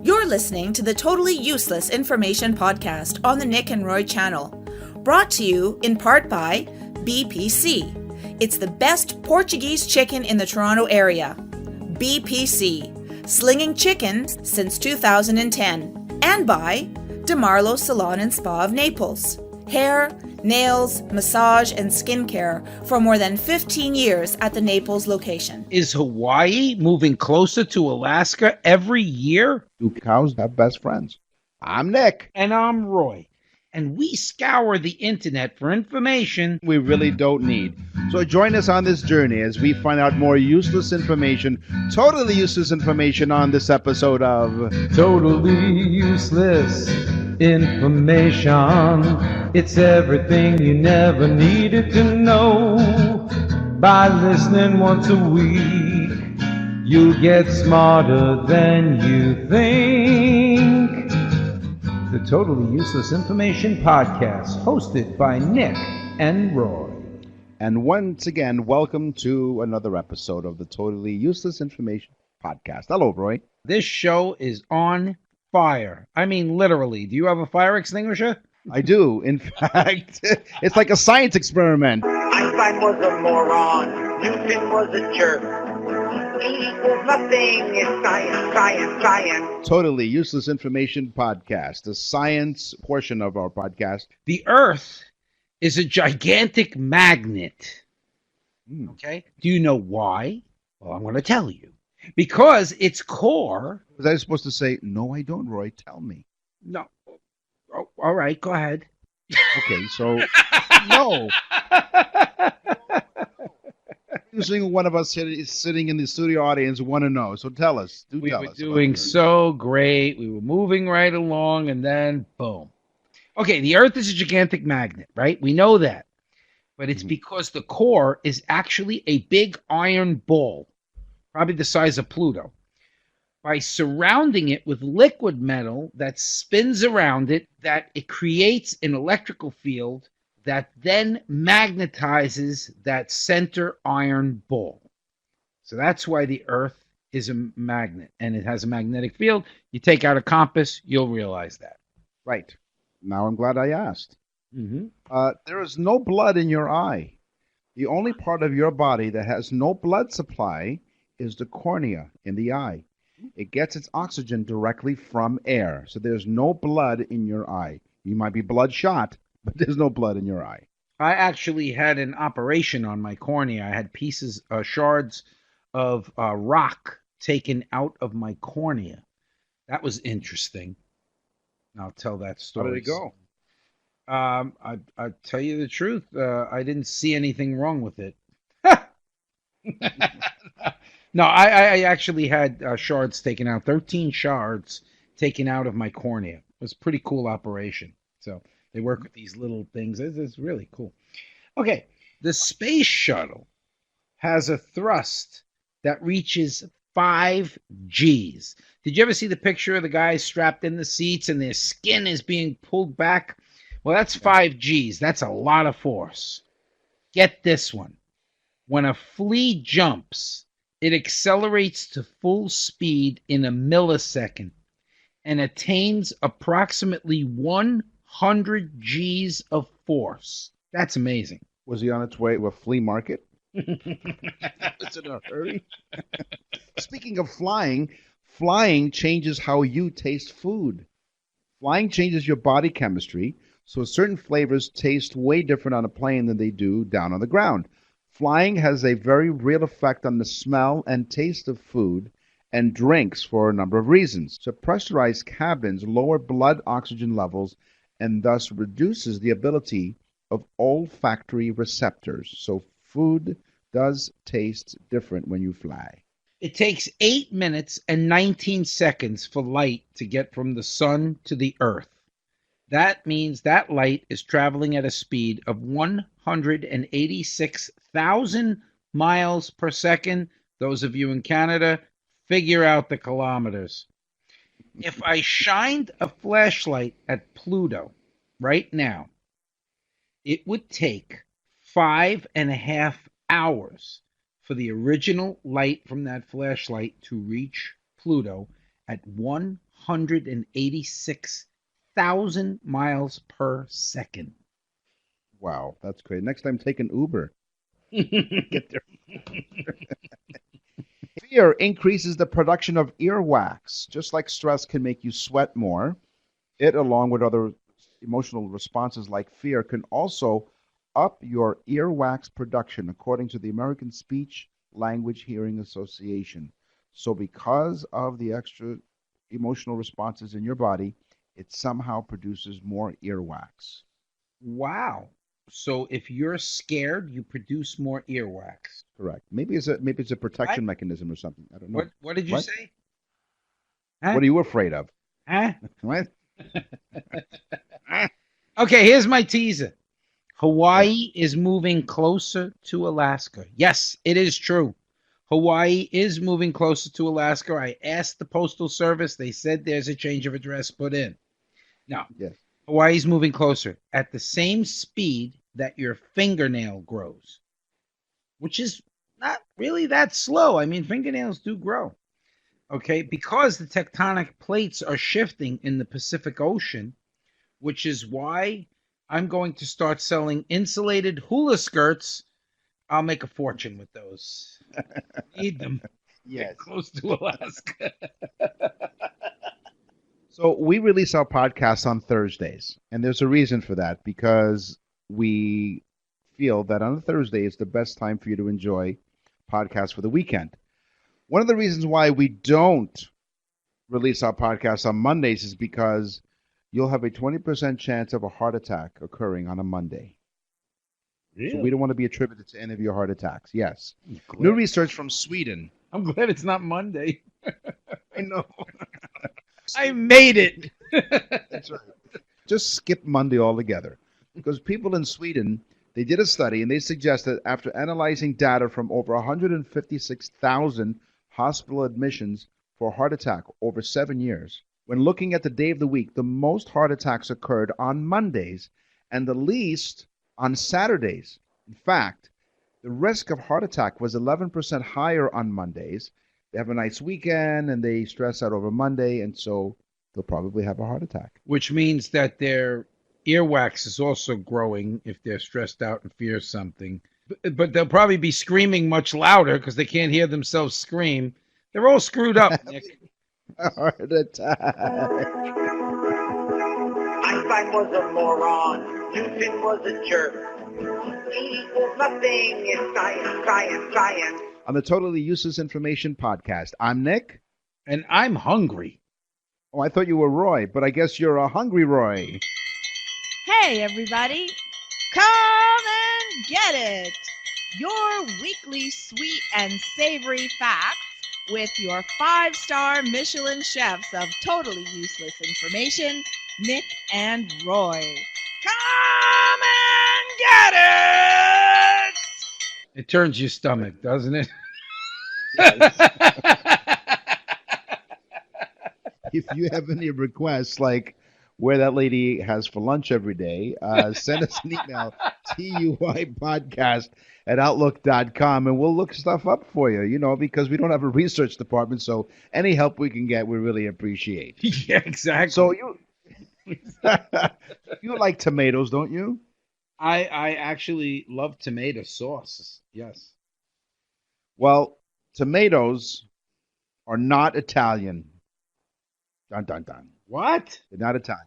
You're listening to the Totally Useless Information Podcast on the Nick and Roy channel, brought to you in part by BPC. It's the best Portuguese chicken in the Toronto area. BPC, slinging chicken since 2010. And by DeMarlo Salon and Spa of Naples. Hair, nails, massage, and skincare for more than 15 years at the Naples location. Is Hawaii moving closer to Alaska every year? Do cows have best friends? I'm Nick. And I'm Roy. And we scour the internet for information We really don't need. So join us on this journey as we find out more useless information, totally useless information on this episode of Totally useless information. It's everything you never needed to know. By listening once a week, you'll get smarter than you think. The Totally Useless Information Podcast, hosted by Nick and Roy. And once again, welcome to another episode of the Totally Useless Information Podcast. Hello, Roy. This show is on fire. I mean, literally. Do you have a fire extinguisher? I do. In fact, it's like a science experiment. Einstein was a moron. Newton was a jerk. E equals nothing. It's science, science, science. Totally Useless Information Podcast, the science portion of our podcast. The Earth is a gigantic magnet. Okay? Do you know why? Well, I'm going to tell you. Because its core... Was I supposed to say, no, I don't, Roy? Tell me. No. Oh, all right, go ahead. Okay, so, no. Usually one of us sitting in the studio audience want to know, so tell us. We tell were us doing so great. We were moving right along, and then boom. Okay, the Earth is a gigantic magnet, right? We know that. But it's because the core is actually a big iron ball, probably the size of Pluto. By surrounding it with liquid metal that spins around it, that it creates an electrical field that then magnetizes that center iron ball. So that's why the Earth is a magnet, and it has a magnetic field. You take out a compass, you'll realize that. Right. Now I'm glad I asked. Mm-hmm. There is no blood in your eye. The only part of your body that has no blood supply is the cornea in the eye. It gets its oxygen directly from air, so there's no blood in your eye. You might be bloodshot, but there's no blood in your eye. I actually had an operation on my cornea. I had shards of rock taken out of my cornea. That was interesting. I'll tell that story. How did it go? I tell you the truth. I didn't see anything wrong with it. No, I actually had shards taken out, 13 shards taken out of my cornea. It was a pretty cool operation. So they work with these little things. It's really cool. Okay, the space shuttle has a thrust that reaches 5 Gs. Did you ever see the picture of the guys strapped in the seats and their skin is being pulled back? Well, that's 5 Gs. That's a lot of force. Get this one. When a flea jumps, it accelerates to full speed in a millisecond and attains approximately 100 Gs of force. That's amazing. Was he on its way to a flea market? Was in a hurry? Speaking of flying changes how you taste food. Flying changes your body chemistry, so certain flavors taste way different on a plane than they do down on the ground. Flying has a very real effect on the smell and taste of food and drinks for a number of reasons. So pressurized cabins lower blood oxygen levels and thus reduces the ability of olfactory receptors. So food does taste different when you fly. It takes 8 minutes and 19 seconds for light to get from the sun to the Earth. That means that light is traveling at a speed of 186,000 miles per second. Those of you in Canada, figure out the kilometers. If I shined a flashlight at Pluto right now, it would take 5.5 hours for the original light from that flashlight to reach Pluto at 186,000 miles per second. Wow, that's great. Next time, take an Uber. Get there. Fear increases the production of earwax. Just like stress can make you sweat more, it, along with other emotional responses like fear, can also up your earwax production, according to the American Speech Language Hearing Association. So, because of the extra emotional responses in your body, it somehow produces more earwax. Wow. So if you're scared, you produce more earwax. Correct. Maybe it's a protection What? mechanism or something. I don't know. What did you What? say? Huh? What are you afraid of? Huh? What? Okay, here's my teaser. Hawaii is moving closer to Alaska. Yes, it is true. Hawaii is moving closer to Alaska. I asked the Postal Service. They said there's a change of address put in. Now, Yes. Hawaii's moving closer at the same speed that your fingernail grows, which is not really that slow. I mean, fingernails do grow. Okay, because the tectonic plates are shifting in the Pacific Ocean, which is why I'm going to start selling insulated hula skirts. I'll make a fortune with those. Need them. Yes. Close to Alaska. So we release our podcasts on Thursdays, and there's a reason for that, because we feel that on a Thursday is the best time for you to enjoy podcasts for the weekend. One of the reasons why we don't release our podcasts on Mondays is because you'll have a 20% chance of a heart attack occurring on a Monday. Really? So we don't want to be attributed to any of your heart attacks. Yes. Glad. New research from Sweden. I'm glad it's not Monday. I know. I made it. That's right. Just skip Monday altogether. Because people in Sweden, they did a study, and they suggested after analyzing data from over 156,000 hospital admissions for heart attack over 7 years, when looking at the day of the week, the most heart attacks occurred on Mondays and the least on Saturdays. In fact, the risk of heart attack was 11% higher on Mondays. They have a nice weekend and they stress out over Monday, and so they'll probably have a heart attack. Which means that their earwax is also growing if they're stressed out and fear something. But they'll probably be screaming much louder because they can't hear themselves scream. They're all screwed up, Nick. A heart attack. Einstein was a moron. Newton was a jerk. E equals nothing in science, science, science. On the Totally Useless Information Podcast, I'm Nick. And I'm hungry. Oh, I thought you were Roy, but I guess you're a hungry Roy. Hey, everybody! Come and get it! Your weekly sweet and savory facts with your 5-star Michelin chefs of totally useless information, Nick and Roy. Come and get it! It turns your stomach, doesn't it? If you have any requests, like where that lady has for lunch every day, send us an email, tuipodcast@outlook.com, and we'll look stuff up for you, because we don't have a research department, so any help we can get, we really appreciate. Yeah, exactly. So you like tomatoes, don't you? I actually love tomato sauce. Yes. Well, tomatoes are not Italian. Dun, dun, dun. What? They're not Italian.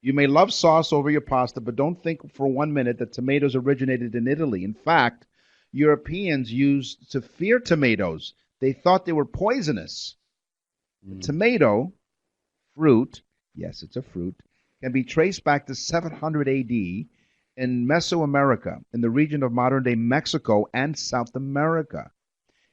You may love sauce over your pasta, but don't think for 1 minute that tomatoes originated in Italy. In fact, Europeans used to fear tomatoes. They thought they were poisonous. The tomato, fruit, yes, it's a fruit, can be traced back to 700 AD in Mesoamerica, in the region of modern-day Mexico and South America.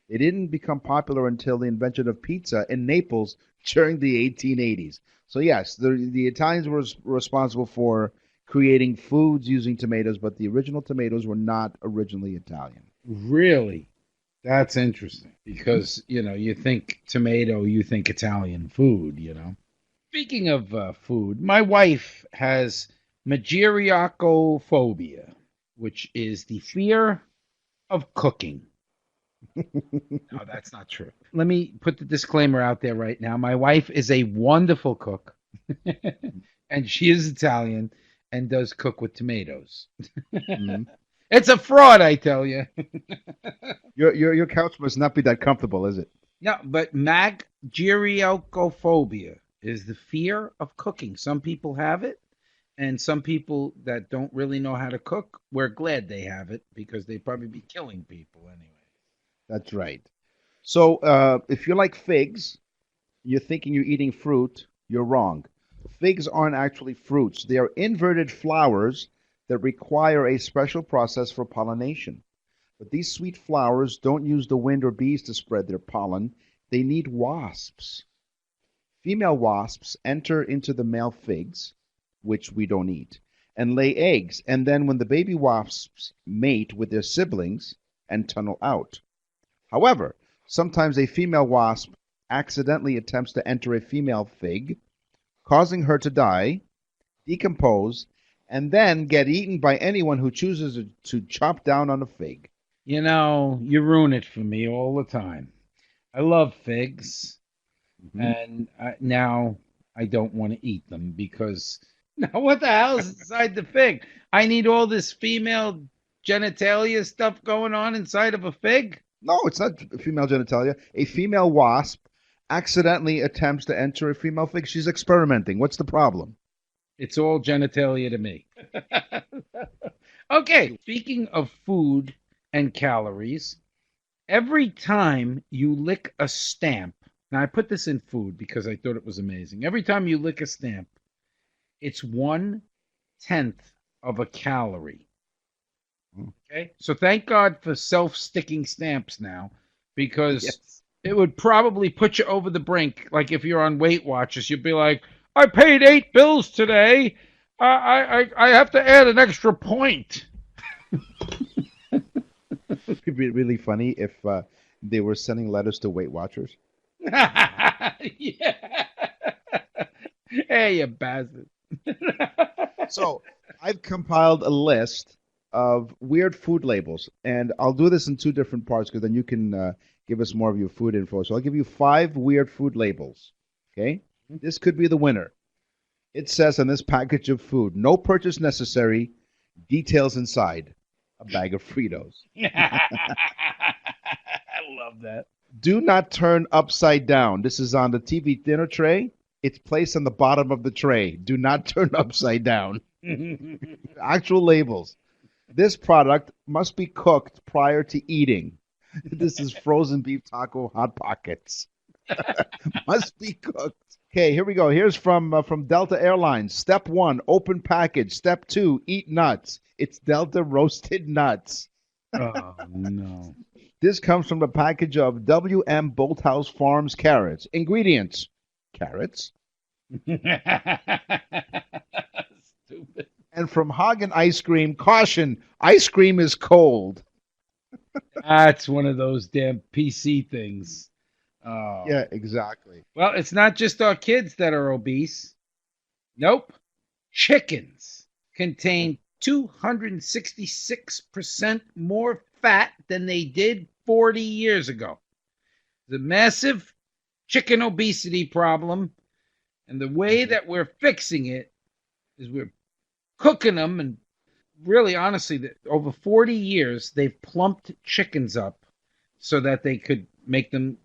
It didn't become popular until the invention of pizza in Naples during the 1880s. So yes, the Italians were responsible for creating foods using tomatoes, but the original tomatoes were not originally Italian. Really? That's interesting because, you think tomato, you think Italian food, Speaking of food, my wife has Magiriacophobia, which is the fear of cooking. No, that's not true. Let me put the disclaimer out there right now. My wife is a wonderful cook, and she is Italian and does cook with tomatoes. Mhm. It's a fraud, I tell you. Your couch must not be that comfortable, is it? No, but magiriocophobia is the fear of cooking. Some people have it, and some people that don't really know how to cook, we're glad they have it because they'd probably be killing people anyway. That's right. So if you like figs, you're thinking you're eating fruit, you're wrong. Figs aren't actually fruits. They are inverted flowers that require a special process for pollination. But these sweet flowers don't use the wind or bees to spread their pollen. They need wasps. Female wasps enter into the male figs, which we don't eat, and lay eggs. And then when the baby wasps mate with their siblings and tunnel out. However, sometimes a female wasp accidentally attempts to enter a female fig, causing her to die, decompose, and then get eaten by anyone who chooses to chop down on a fig. You know, you ruin it for me all the time. I love figs, and now I don't want to eat them because now what the hell is inside the fig? I need all this female genitalia stuff going on inside of a fig? No, it's not female genitalia. A female wasp accidentally attempts to enter a female fig. She's experimenting. What's the problem? It's all genitalia to me. Okay, speaking of food and calories, every time you lick a stamp, now I put this in food because I thought it was amazing. Every time you lick a stamp, it's 1/10 of a calorie. Okay, so thank God for self-sticking stamps now, because it would probably put you over the brink. Like if you're on Weight Watchers, you'd be like, I paid 8 bills today. I have to add an extra point. It'd be really funny if they were sending letters to Weight Watchers. Yeah. Hey, you bastard. So I've compiled a list of weird food labels, and I'll do this in two different parts because then you can give us more of your food info. So I'll give you 5 weird food labels. Okay? This could be the winner. It says on this package of food, no purchase necessary, details inside, a bag of Fritos. I love that. Do not turn upside down. This is on the TV dinner tray. It's placed on the bottom of the tray. Do not turn upside down. Actual labels. This product must be cooked prior to eating. This is frozen beef taco Hot Pockets. Must be cooked. Okay, here we go. Here's from Delta Airlines. Step 1, open package. Step 2, eat nuts. It's Delta roasted nuts. Oh, no. This comes from the package of W.M. Bolthouse Farms carrots. Ingredients: carrots. Stupid. And from Hagen Ice Cream, caution, ice cream is cold. That's one of those damn PC things. Oh. Yeah, exactly. Well, it's not just our kids that are obese. Nope. Chickens contain 266% more fat than they did 40 years ago. The massive chicken obesity problem, and the way that we're fixing it is we're cooking them, and really, honestly, over 40 years, they've plumped chickens up so that they could make them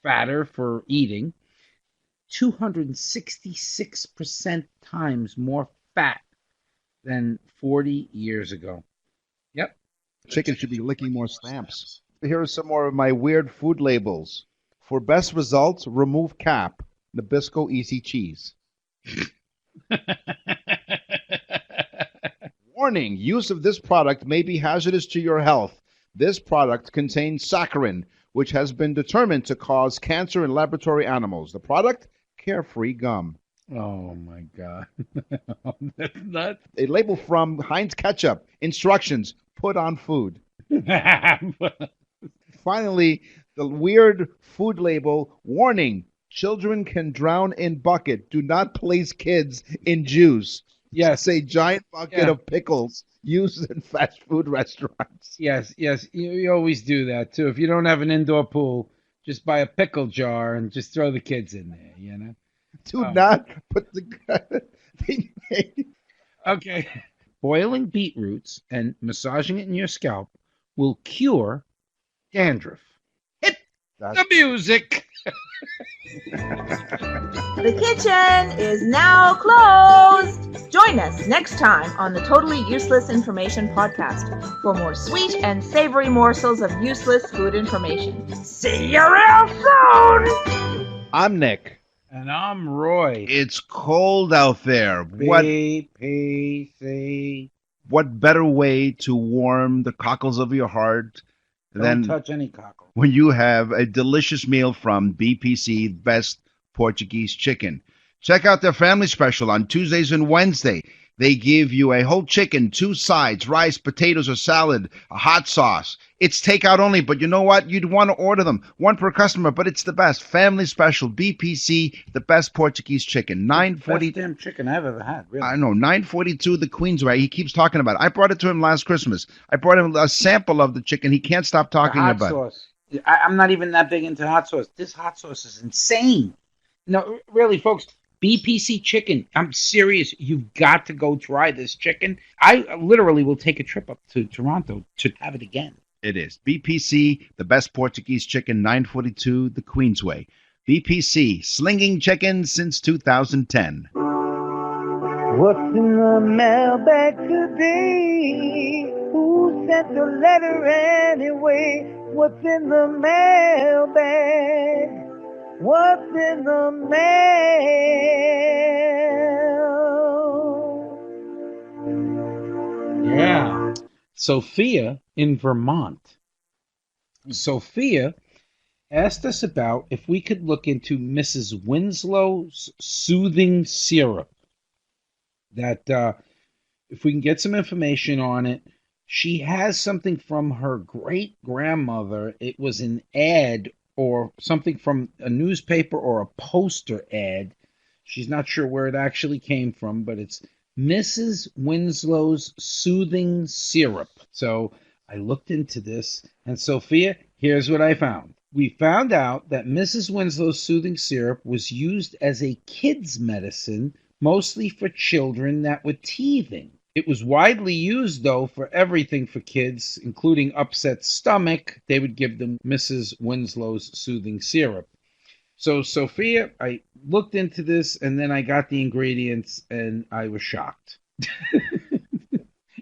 fatter for eating. 266% times more fat than 40 years ago. Yep. Chicken should be licking more stamps. Here are some more of my weird food labels. For best results, remove cap. Nabisco Easy Cheese. Warning, use of this product may be hazardous to your health. This product contains saccharin, which has been determined to cause cancer in laboratory animals. The product, Carefree Gum. Oh, my God. That's nuts. A label from Heinz Ketchup. Instructions, put on food. Finally, the weird food label, warning, children can drown in bucket. Do not place kids in juice. Yes. It's a giant bucket of pickles used in fast food restaurants. Yes. You always do that too. If you don't have an indoor pool, just buy a pickle jar and just throw the kids in there. You know. Do not put the. Okay. Boiling beetroots and massaging it in your scalp will cure dandruff. Hit the music. The kitchen is now closed. Join us next time on the Totally Useless Information Podcast for more sweet and savory morsels of useless food information. See you real soon! I'm Nick. And I'm Roy. It's cold out there. BPC. What better way to warm the cockles of your heart Don't touch any cockle. When you have a delicious meal from BPC, Best Portuguese Chicken. Check out their family special on Tuesdays and Wednesday. They give you a whole chicken, 2 sides, rice, potatoes, or salad, a hot sauce. It's takeout only, but you know what? You'd want to order them. 1 per customer, but it's the best. Family special, BPC, the Best Portuguese Chicken. $9.40. Best damn chicken I've ever had, really. I know, $9.42 the Queensway. He keeps talking about it. I brought it to him last Christmas. I brought him a sample of the chicken. He can't stop talking hot about sauce. I'm not even that big into hot sauce. This hot sauce is insane. No, really, folks. BPC chicken. I'm serious. You've got to go try this chicken. I literally will take a trip up to Toronto to have it again. It is. BPC, the Best Portuguese Chicken, 942 the Queensway. BPC, slinging chicken since 2010. What's in the mailbag today? Who sent the letter anyway? What's in the mailbag? What's in the mail? Yeah. Sophia in Vermont. Sophia asked us about if we could look into Mrs. Winslow's soothing syrup. That if we can get some information on it. She has something from her great-grandmother. It was an ad or something from a newspaper or a poster ad. She's not sure where it actually came from, but it's Mrs. Winslow's soothing syrup. So I looked into this, and Sophia, here's what I found. We found out that Mrs. Winslow's soothing syrup was used as a kid's medicine, mostly for children that were teething. It was widely used, though, for everything for kids, including upset stomach. They would give them Mrs. Winslow's soothing syrup. So, Sophia, I looked into this, and then I got the ingredients, and I was shocked.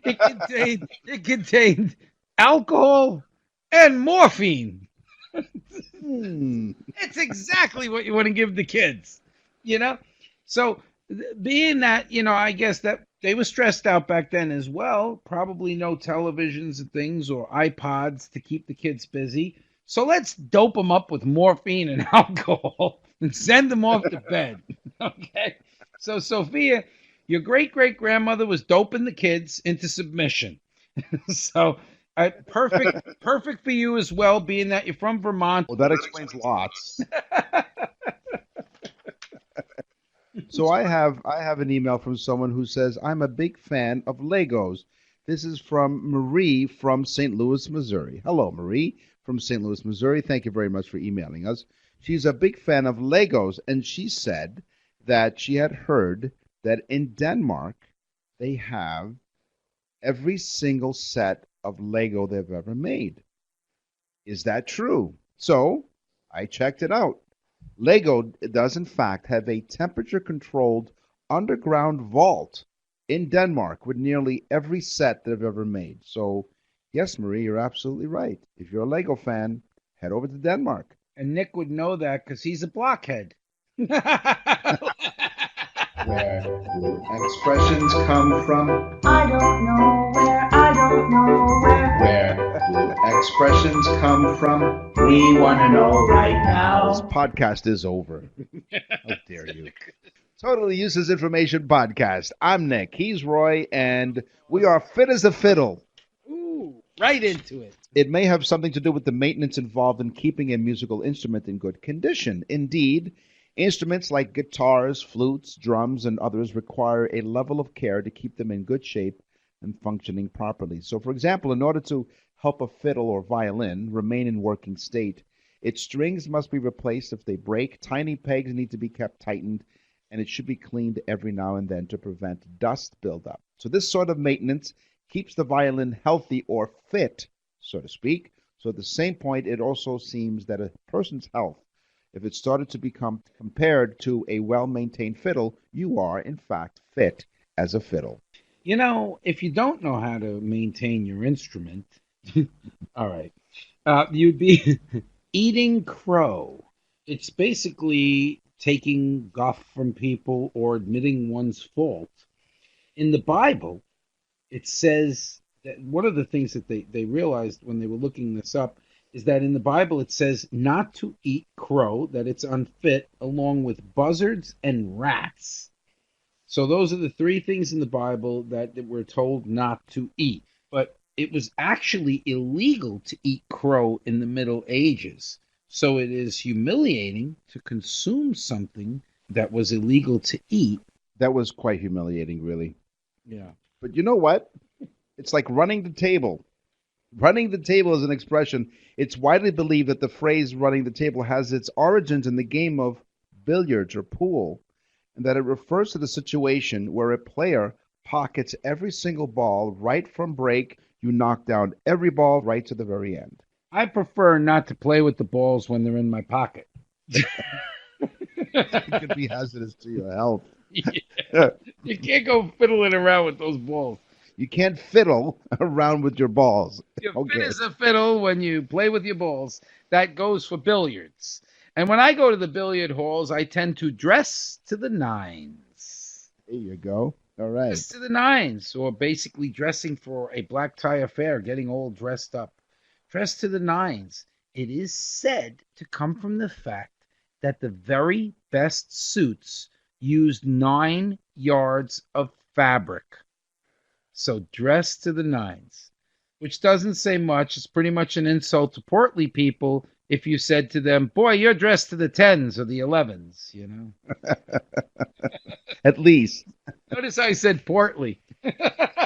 It contained alcohol and morphine. It's exactly what you want to give the kids, you know? So, being that, I guess that they were stressed out back then as well, probably no televisions and things or iPods to keep the kids busy. So let's dope them up with morphine and alcohol and send them off to bed. Okay? So, Sophia, your great-great-grandmother was doping the kids into submission. So, perfect for you as well, being that you're from Vermont. Well, that explains lots. So I have an email from someone who says, I'm a big fan of Legos. This is from Marie from St. Louis, Missouri. Hello, Marie from St. Louis, Missouri. Thank you very much for emailing us. She's a big fan of Legos, and she said that she had heard that in Denmark they have every single set of Lego they've ever made. Is that true? So I checked it out. Lego does, in fact, have a temperature-controlled underground vault in Denmark with nearly every set they've ever made. So, yes, Marie, you're absolutely right. If you're a Lego fan, head over to Denmark. And Nick would know that because he's a blockhead. Where do expressions come from? I don't know where, I don't know where. Where do expressions come from? We want to know right now. This podcast is over. How dare you? Totally Useless Information Podcast. I'm Nick. He's Roy, and we are fit as a fiddle. Ooh, right into it. It may have something to do with the maintenance involved in keeping a musical instrument in good condition. Indeed, Instruments like guitars, flutes, drums, and others require a level of care to keep them in good shape and functioning properly. So, for example, in order to help a fiddle or violin remain in working state, its strings must be replaced if they break, tiny pegs need to be kept tightened, and it should be cleaned every now and then to prevent dust buildup. So this sort of maintenance keeps the violin healthy or fit, so to speak. So at the same point, it also seems that a person's health, if it started to become compared to a well-maintained fiddle, you are, in fact, fit as a fiddle. You know, if you don't know how to maintain your instrument, all right, you'd be eating crow. It's basically taking guff from people or admitting one's fault. In the Bible, it says that one of the things that they realized when they were looking this up is that in the Bible it says not to eat crow, that it's unfit, along with buzzards and rats. So those are the three things in the Bible that we're told not to eat. But it was actually illegal to eat crow in the Middle Ages. So it is humiliating to consume something that was illegal to eat. That was quite humiliating, really. Yeah. But you know what? It's like running the table. Running the table is an expression. It's widely believed that the phrase running the table has its origins in the game of billiards or pool, and that it refers to the situation where a player pockets every single ball right from break. You knock down every ball right to the very end. I prefer not to play with the balls when they're in my pocket. It could be hazardous to your health. Yeah. You can't go fiddling around with those balls. You can't fiddle around with your balls. You Okay. fit as a fiddle when you play with your balls. That goes for billiards. And when I go to the billiard halls, I tend to dress to the nines. There you go. All right. Dress to the nines, or basically dressing for a black tie affair, getting all dressed up. Dress to the nines. It is said to come from the fact that the very best suits used 9 yards of fabric. So dress to the nines, which doesn't say much. It's pretty much an insult to portly people if you said to them, boy, you're dressed to the 10s or the 11s, you know. At least. Notice I said portly.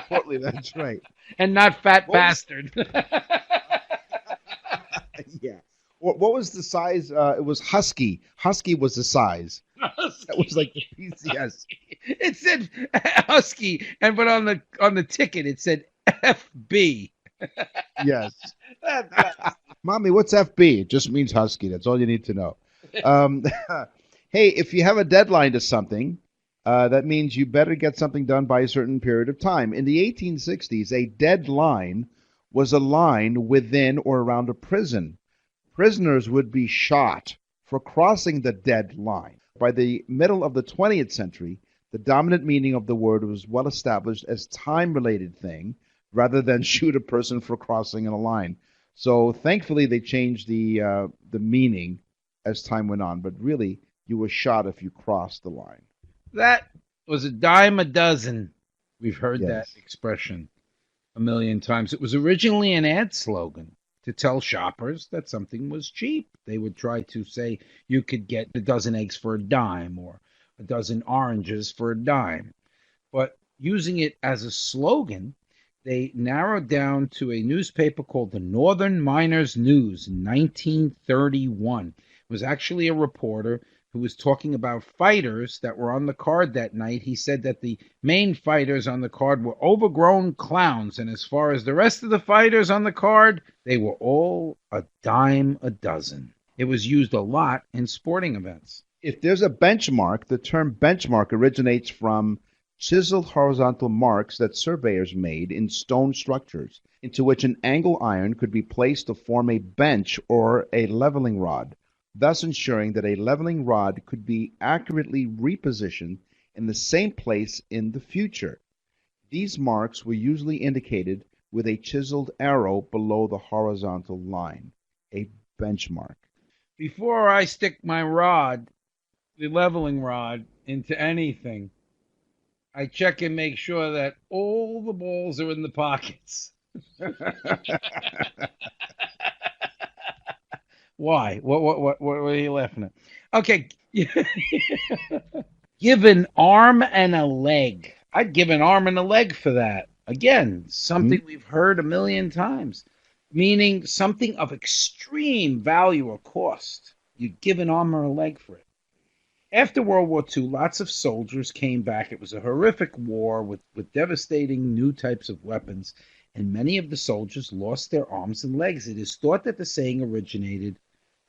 Portly, that's right. And not fat bastard. Yeah. What was the size? It was husky. Husky was the size. Husky. That was like the PCS. It said husky, but on the ticket it said FB. Yes. Mommy, what's FB? It just means husky. That's all you need to know. Hey, if you have a deadline to something, that means you better get something done by a certain period of time. In the 1860s, a deadline was a line within or around a prison. Prisoners would be shot for crossing the deadline. By the middle of the 20th century, the dominant meaning of the word was well established as time-related thing rather than shoot a person for crossing in a line. So thankfully they changed the meaning as time went on, but really you were shot if you crossed the line. That was a dime a dozen. We've heard Yes. that expression a million times. It was originally an ad slogan to tell shoppers that something was cheap. They would try to say you could get a dozen eggs for a dime or a dozen oranges for a dime. But using it as a slogan, they narrowed down to a newspaper called the Northern Miners News in 1931. It was actually a reporter who was talking about fighters that were on the card that night. He said that the main fighters on the card were overgrown clowns, and as far as the rest of the fighters on the card, they were all a dime a dozen. It was used a lot in sporting events. If there's a benchmark, the term benchmark originates from chiseled horizontal marks that surveyors made in stone structures, into which an angle iron could be placed to form a bench or a leveling rod, thus ensuring that a leveling rod could be accurately repositioned in the same place in the future. These marks were usually indicated with a chiseled arrow below the horizontal line, a benchmark. Before I stick my rod, the leveling rod, into anything, I check and make sure that all the balls are in the pockets. Why? What are you laughing at? Okay. Give an arm and a leg. I'd give an arm and a leg for that. Again, something we've heard a million times, meaning something of extreme value or cost. You'd give an arm or a leg for it. After World War II, lots of soldiers came back. It was a horrific war with devastating new types of weapons, and many of the soldiers lost their arms and legs. It is thought that the saying originated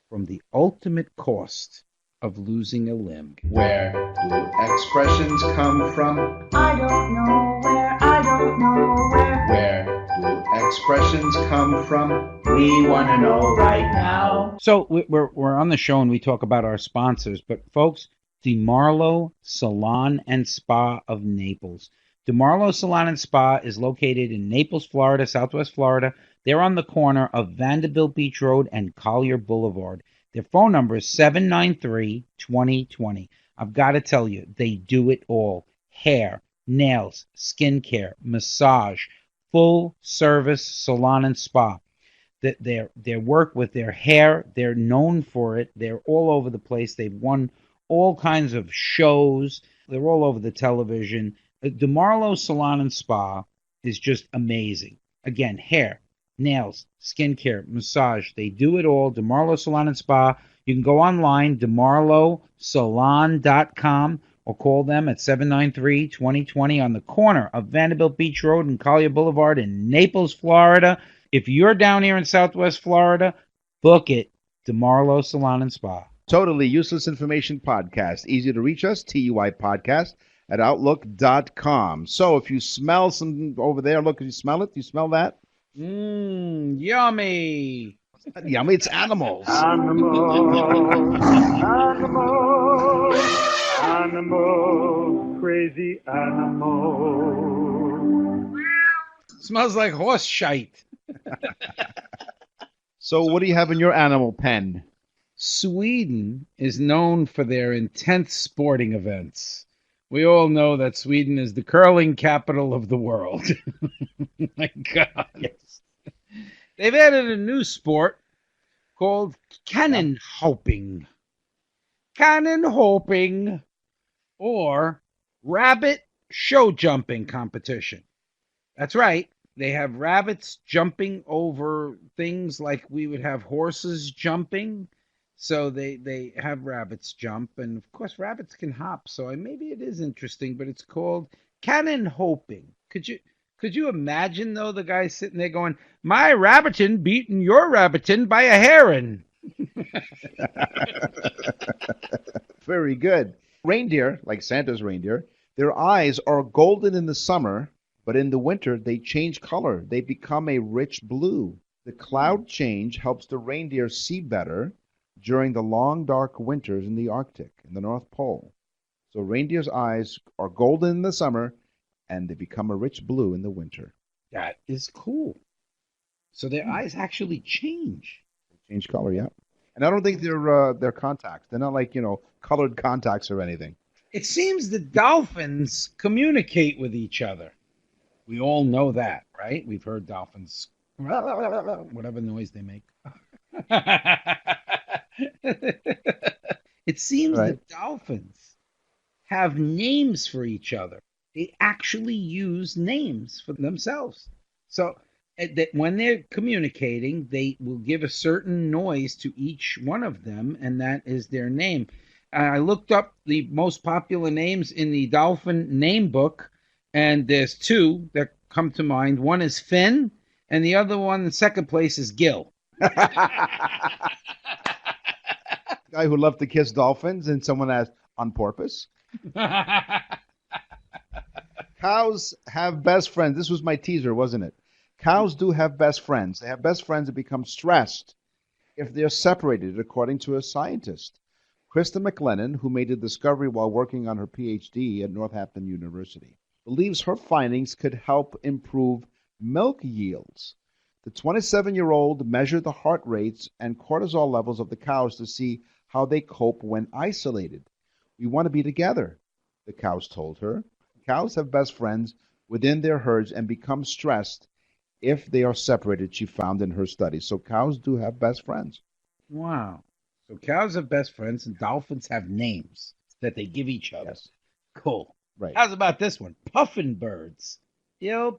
from the ultimate cost of losing a limb. Where do expressions come from? I don't know where, I don't know where. Where do expressions come from? We want to know right now. So we're on the show and we talk about our sponsors, but folks, DeMarlo Salon and Spa of Naples. DeMarlo Salon and Spa is located in Naples, Florida, Southwest Florida. They're on the corner of Vanderbilt Beach Road and Collier Boulevard. Their phone number is 793-2020. I've got to tell you, they do it all. Hair, nails, skincare, massage, full service salon and spa. Their work with their hair, they're known for it. They're all over the place. They've won all kinds of shows. They're all over the television. DeMarlo Salon and Spa is just amazing. Again, hair, nails, skincare, massage. They do it all. DeMarlo Salon and Spa. You can go online, demarlosalon.com, or call them at 793-2020 on the corner of Vanderbilt Beach Road and Collier Boulevard in Naples, Florida. If you're down here in Southwest Florida, book it. DeMarlo Salon and Spa. Totally Useless Information Podcast. Easy to reach us, TUI Podcast at Outlook.com. So if you smell some over there, look, you smell it? You smell that? Yummy. Yummy, it's animals. Animal, crazy animal. Smells like horse shite. So what do you have in your animal pen? Sweden is known for their intense sporting events. We all know that Sweden is the curling capital of the world. My God. Yes. They've added a new sport called cannon hopping. Cannon hopping, or rabbit show jumping competition. That's right. They have rabbits jumping over things like we would have horses jumping. So they have rabbits jump, and of course rabbits can hop. So maybe it is interesting, but it's called cannon hopping. Could you imagine though the guy sitting there going, "My rabbitin beating your rabbitin by a heron"? Very good. Reindeer, like Santa's reindeer, their eyes are golden in the summer, but in the winter they change color. They become a rich blue. The cloud change helps the reindeer see better during the long, dark winters in the Arctic and the North Pole. So reindeer's eyes are golden in the summer, and they become a rich blue in the winter. That is cool. So their eyes actually change. They change color, yeah. And I don't think they're contacts. They're not like, colored contacts or anything. It seems the dolphins communicate with each other. We all know that, right? We've heard dolphins, whatever noise they make. It seems that dolphins have names for each other. They actually use names for themselves. So that when they're communicating, they will give a certain noise to each one of them, and that is their name. I looked up the most popular names in the dolphin name book, and there's two that come to mind. One is Finn, and the other one, in second place, is Gil. Guy who loved to kiss dolphins, and someone asked, on purpose? Cows have best friends. This was my teaser, wasn't it? Cows do have best friends. They have best friends that become stressed if they're separated, according to a scientist. Krista McLennan, who made the discovery while working on her PhD at Northampton University, believes her findings could help improve milk yields. The 27-year-old measured the heart rates and cortisol levels of the cows to see how they cope when isolated. We want to be together, the cows told her. Cows have best friends within their herds and become stressed if they are separated, she found in her study. So cows do have best friends. Wow. So cows are best friends and dolphins have names that they give each other. Yes. Cool. Right. How's about this one? Puffin birds.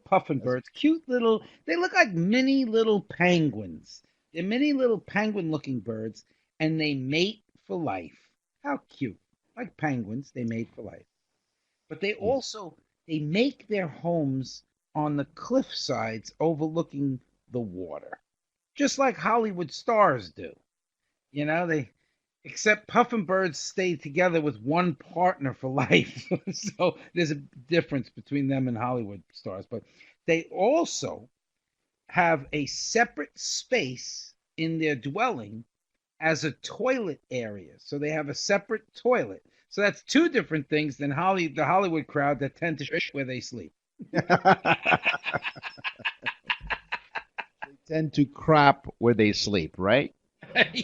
Puffin birds. Cute little, they look like mini little penguins. They're mini little penguin looking birds and they mate for life. How cute. Like penguins, they mate for life. But they also, they make their homes on the cliff sides overlooking the water. Just like Hollywood stars do. Except puffin birds stay together with one partner for life. So there's a difference between them and Hollywood stars. But they also have a separate space in their dwelling as a toilet area. So they have a separate toilet. So that's two different things than the Hollywood crowd that tend to shit where they sleep. They tend to crap where they sleep, right?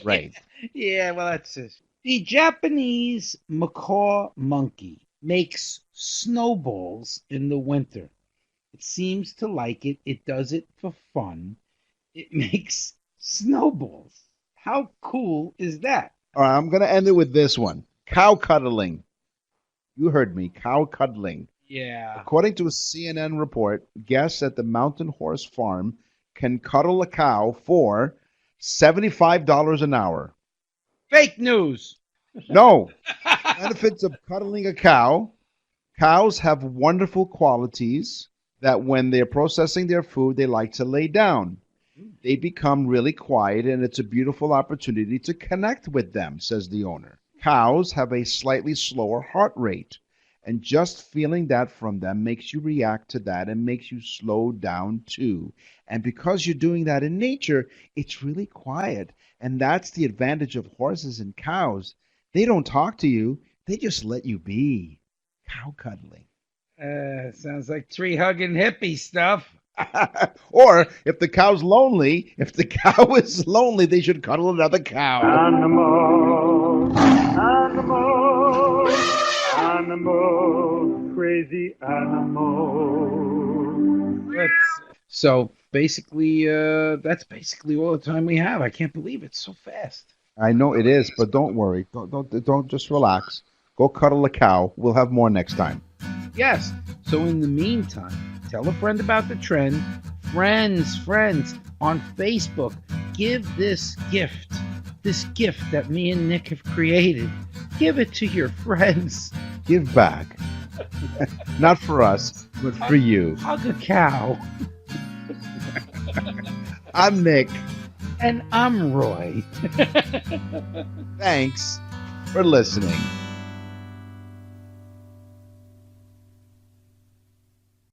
Right. Yeah, well, that's it. The Japanese macaw monkey makes snowballs in the winter. It seems to like it. It does it for fun. It makes snowballs. How cool is that? All right, I'm going to end it with this one. Cow cuddling. You heard me, cow cuddling. Yeah. According to a CNN report, guests at the Mountain Horse Farm can cuddle a cow for $75 an hour. Fake news. No. Benefits of cuddling a cow. Cows have wonderful qualities that when they're processing their food, they like to lay down. They become really quiet, and it's a beautiful opportunity to connect with them, says the owner. Cows have a slightly slower heart rate, and just feeling that from them makes you react to that and makes you slow down too. And because you're doing that in nature, it's really quiet. And that's the advantage of horses and cows. They don't talk to you, they just let you be. Cow cuddling. Sounds like tree hugging hippie stuff. Or if the cow's lonely, if the cow is lonely, they should cuddle another cow. Animals, animals, crazy animals. So basically, that's basically all the time we have. I can't believe it's so fast. I know it is, but don't worry. Don't just relax. Go cuddle a cow. We'll have more next time. Yes. So in the meantime, tell a friend about the trend. Friends on Facebook, give this gift that me and Nick have created. Give it to your friends. Give back. Not for us, but for you. Hug a cow. I'm Nick. And I'm Roy. Thanks for listening.